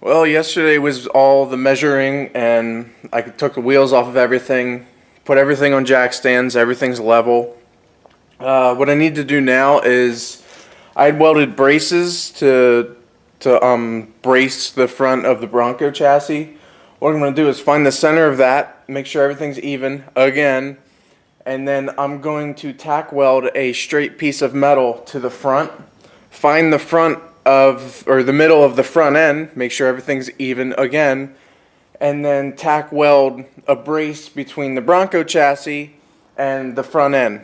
Well, yesterday was all the measuring, and I took the wheels off of everything, put everything on jack stands, everything's level. What I need to do now is I had welded braces to brace the front of the Bronco chassis. What I'm going to do is find the center of that, make sure everything's even again, and then I'm going to tack weld a straight piece of metal to the front, find the front of, or the middle of the front end, make sure everything's even again, and then tack weld a brace between the Bronco chassis and the front end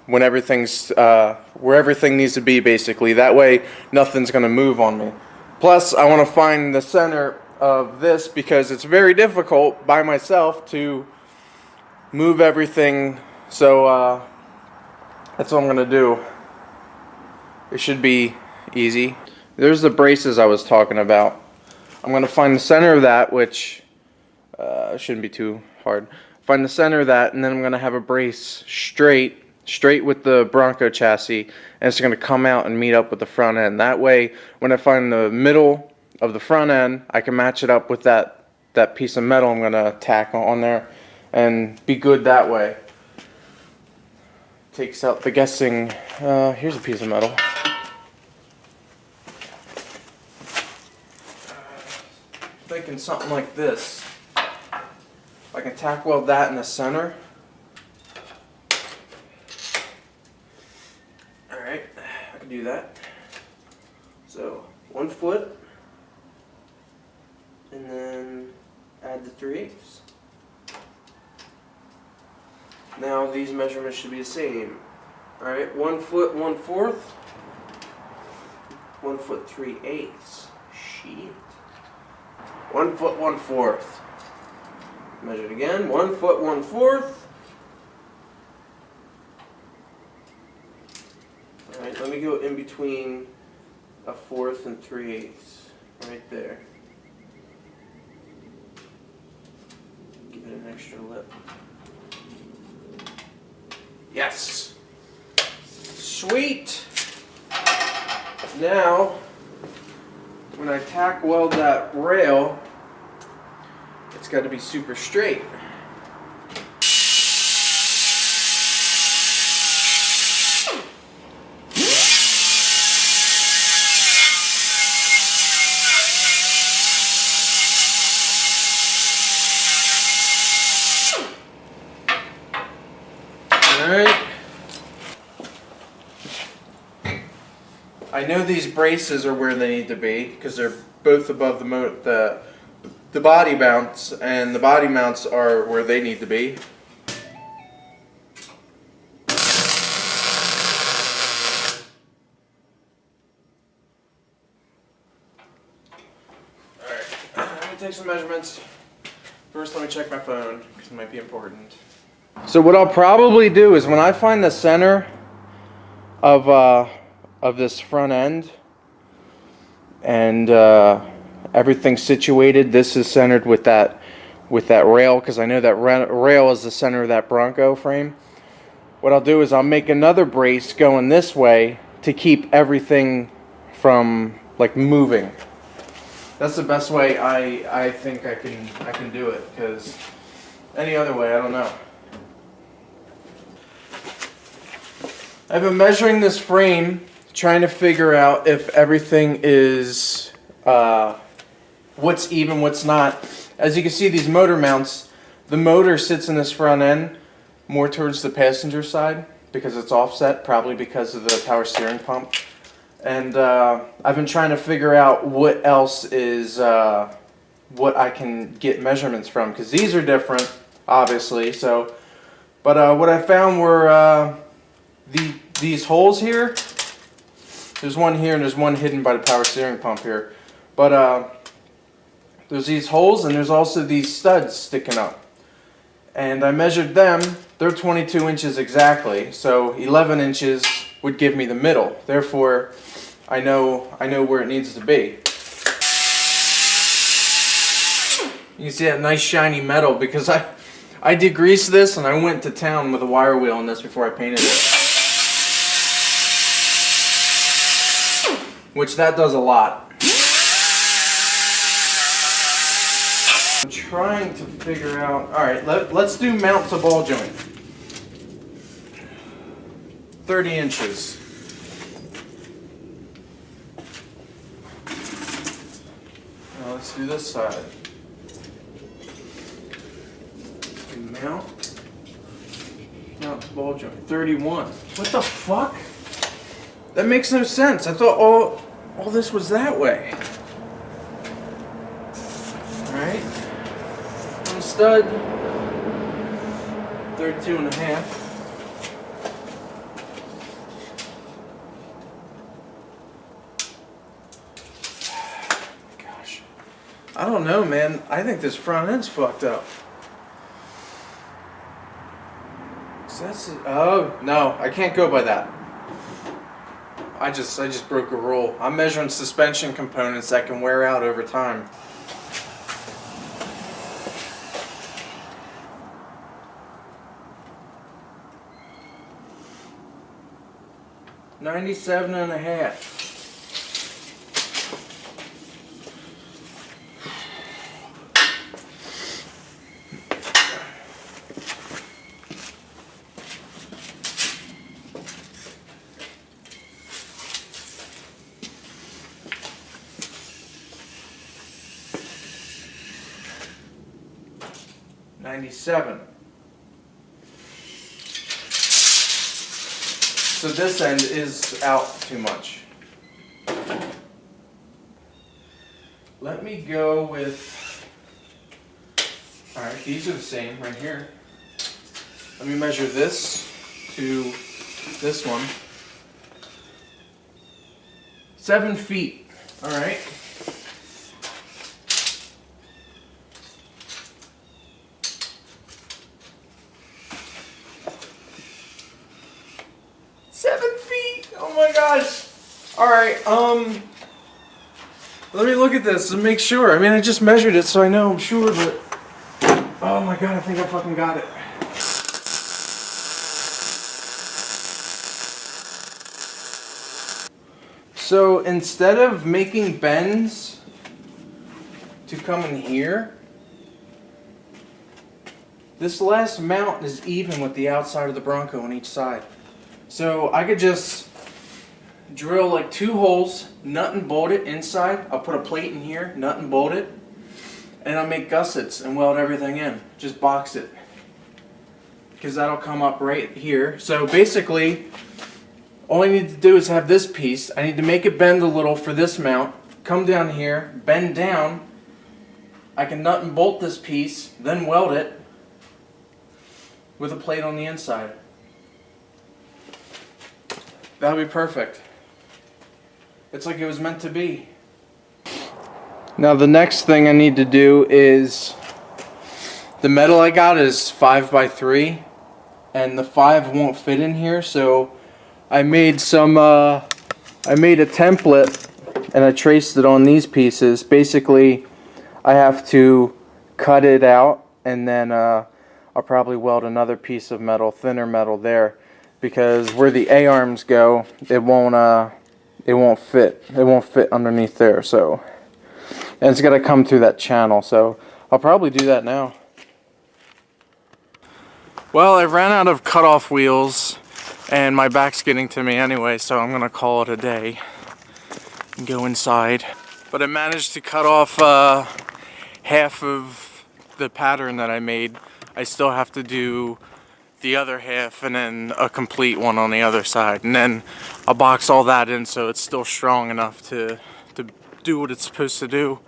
when everything's where everything needs to be, basically. That way nothing's going to move on me. Plus I want to find the center of this because it's very difficult by myself to move everything, so that's what I'm going to do. It should be easy. There's the braces I was talking about. I'm going to find the center of that, which shouldn't be too hard. Find the center of that, and then I'm going to have a brace straight with the Bronco chassis, and it's going to come out and meet up with the front end. That way, when I find the middle of the front end, I can match it up with that piece of metal I'm going to tack on there and be good that way. Takes out the guessing. Here's a piece of metal. Thinking something like this. If I can tack weld that in the center. Alright, I can do that. So 1 foot, and then add the 3/8. Now these measurements should be the same. Alright, 1 foot 1/4, 1 foot 3/8. Shit. 1 foot 1/4. Measure it again. 1 foot 1/4. Alright, let me go in between 1/4 and 3/8. Right there. Give it an extra lip. Yes! Sweet! Now, when I tack weld that rail, it's got to be super straight. Alright. I know these braces are where they need to be because they're both above the body mounts, and the body mounts are where they need to be. Alright, let me take some measurements. First, let me check my phone because it might be important. So what I'll probably do is when I find the center of this front end and everything's situated, this is centered with that rail, because I know that rail is the center of that Bronco frame. What I'll do is I'll make another brace going this way to keep everything from like moving. That's the best way I think I can do it, because any other way I don't know. I've been measuring this frame, trying to figure out if everything is what's even, what's not. As you can see, these motor mounts, the motor sits in this front end more towards the passenger side because it's offset, probably because of the power steering pump. And I've been trying to figure out what else is what I can get measurements from, because these are different, obviously. So, but what I found were these holes here. There's one here and there's one hidden by the power steering pump here. But there's these holes and there's also these studs sticking up. And I measured them. They're 22 inches exactly. So 11 inches would give me the middle. Therefore, I know where it needs to be. You can see that nice shiny metal because I degreased this and I went to town with a wire wheel on this before I painted it. Which that does a lot. I'm trying to figure out. All right, let's do mount to ball joint. 30 inches. Now let's do this side. Mount to ball joint. 31. What the fuck? That makes no sense. I thought all this was that way. Alright. On stud. 32 and a half. Gosh. I don't know, man. I think this front end's fucked up. Oh, no, I can't go by that. I just broke a rule. I'm measuring suspension components that can wear out over time. $97 and a half. $97. So this end is out too much. Let me go with, alright, these are the same right here. Let me measure this to this one. 7 feet, alright. Oh my gosh. Alright, let me look at this and make sure. I mean, I just measured it, so I know I'm sure, but oh my god, I think I fucking got it. So instead of making bends to come in here, this last mount is even with the outside of the Bronco on each side. So I could just drill like 2 holes, nut and bolt it inside. I'll put a plate in here, nut and bolt it, and I'll make gussets and weld everything in. Just box it, because that'll come up right here. So basically, all I need to do is have this piece. I need to make it bend a little for this mount. Come down here, bend down. I can nut and bolt this piece, then weld it with a plate on the inside. That'll be perfect. It's like it was meant to be. Now the next thing I need to do is, the metal I got is 5x3 and the 5 won't fit in here, so I made a template and I traced it on these pieces. Basically I have to cut it out, and then I'll probably weld another piece of metal, thinner metal there, because where the A-arms go, it won't fit. It won't fit underneath there. So, and it's got to come through that channel. So I'll probably do that now. Well, I ran out of cutoff wheels, and my back's getting to me anyway, so I'm gonna call it a day and go inside. But I managed to cut off half of the pattern that I made. I still have to do the other half and then a complete one on the other side, and then I'll box all that in so it's still strong enough to do what it's supposed to do.